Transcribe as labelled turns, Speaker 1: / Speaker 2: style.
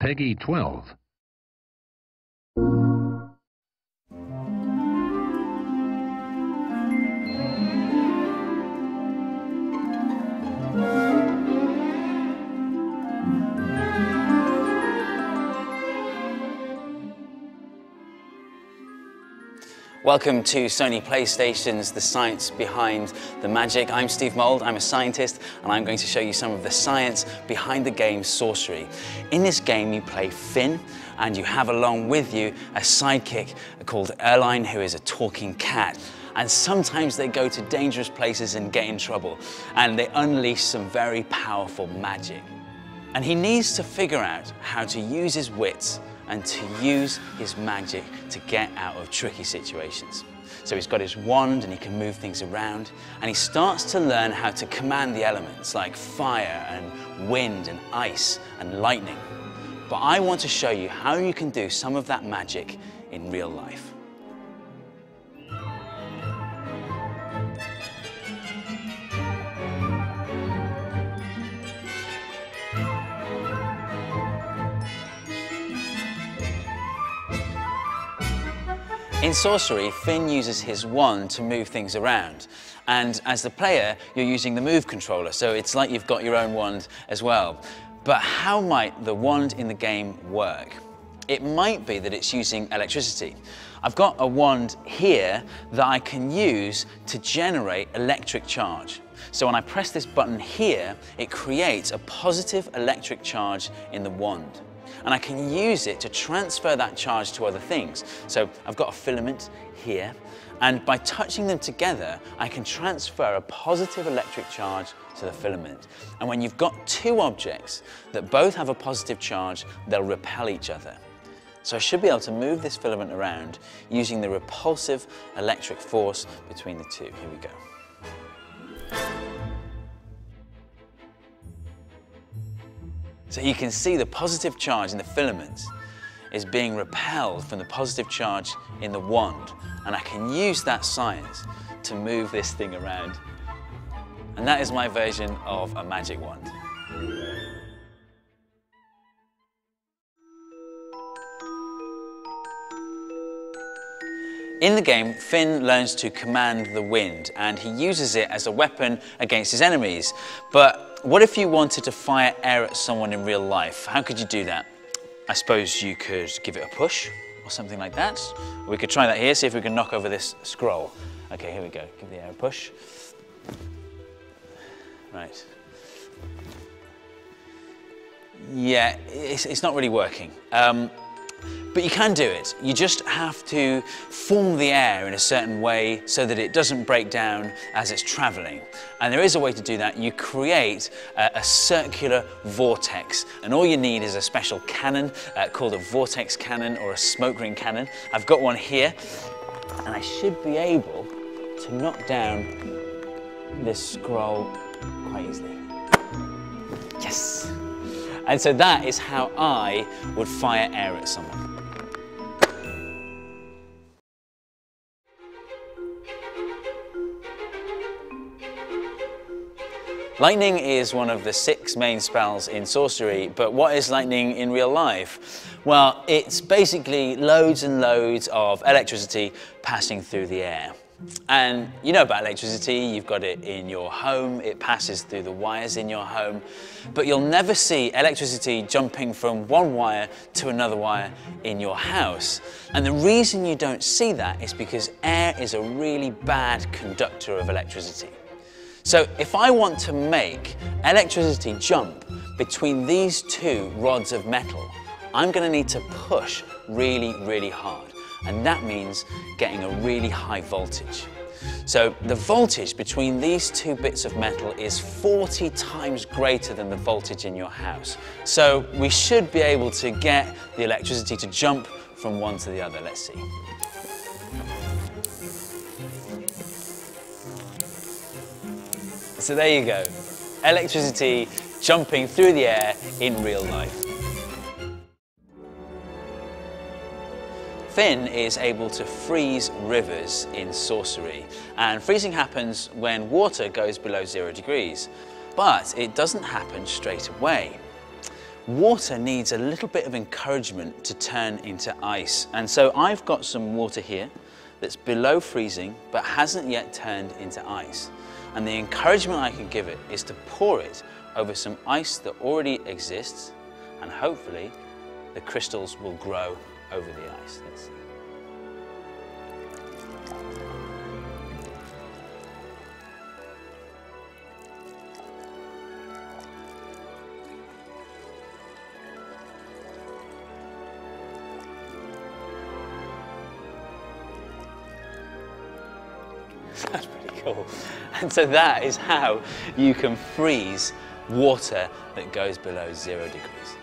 Speaker 1: Peggy 12.
Speaker 2: Welcome to Sony PlayStation's The Science Behind the Magic. I'm Steve Mould, I'm a scientist, and I'm going to show you some of the science behind the game Sorcery. In this game you play Finn, and you have along with you a sidekick called Erline, who is a talking cat. And sometimes they go to dangerous places and get in trouble, and they unleash some very powerful magic. And he needs to figure out how to use his wits and to use his magic to get out of tricky situations. So he's got his wand and he can move things around, and he starts to learn how to command the elements like fire and wind and ice and lightning. But I want to show you how you can do some of that magic in real life. In Sorcery, Finn uses his wand to move things around, and as the player, you're using the Move controller, so it's like you've got your own wand as well. But how might the wand in the game work? It might be that it's using electricity. I've got a wand here that I can use to generate electric charge. So when I press this button here, it creates a positive electric charge in the wand. And I can use it to transfer that charge to other things. So I've got a filament here, and by touching them together, I can transfer a positive electric charge to the filament. And when you've got two objects that both have a positive charge, they'll repel each other. So I should be able to move this filament around using the repulsive electric force between the two. Here we go. So you can see the positive charge in the filament is being repelled from the positive charge in the wand, and I can use that science to move this thing around. And that is my version of a magic wand. In the game, Finn learns to command the wind, and he uses it as a weapon against his enemies. But what if you wanted to fire air at someone in real life? How could you do that? I suppose you could give it a push or something like that. We could try that here, see if we can knock over this scroll. Okay, here we go. Give the air a push. Right. Yeah, it's not really working. But you can do it. You just have to form the air in a certain way so that it doesn't break down as it's traveling. And there is a way to do that. You create a circular vortex, and all you need is a special cannon called a vortex cannon or a smoke ring cannon. I've got one here, and I should be able to knock down this scroll quite easily. Yes! And so that is how I would fire air at someone. Lightning is one of the 6 main spells in Sorcery, but what is lightning in real life? Well, it's basically loads and loads of electricity passing through the air. And you know about electricity, you've got it in your home, it passes through the wires in your home, but you'll never see electricity jumping from one wire to another wire in your house. And the reason you don't see that is because air is a really bad conductor of electricity. So if I want to make electricity jump between these 2 rods of metal, I'm going to need to push really, really hard. And that means getting a really high voltage. So the voltage between these 2 bits of metal is 40 times greater than the voltage in your house. So we should be able to get the electricity to jump from one to the other. Let's see. So there you go, electricity jumping through the air in real life. Finn is able to freeze rivers in Sorcery, and freezing happens when water goes below 0 degrees, but it doesn't happen straight away. water needs a little bit of encouragement to turn into ice. And so I've got some water here that's below freezing but hasn't yet turned into ice. And the encouragement I can give it is to pour it over some ice that already exists, and hopefully the crystals will grow over the ice. Let's see. That's pretty cool. And so that is how you can freeze water that goes below 0 degrees.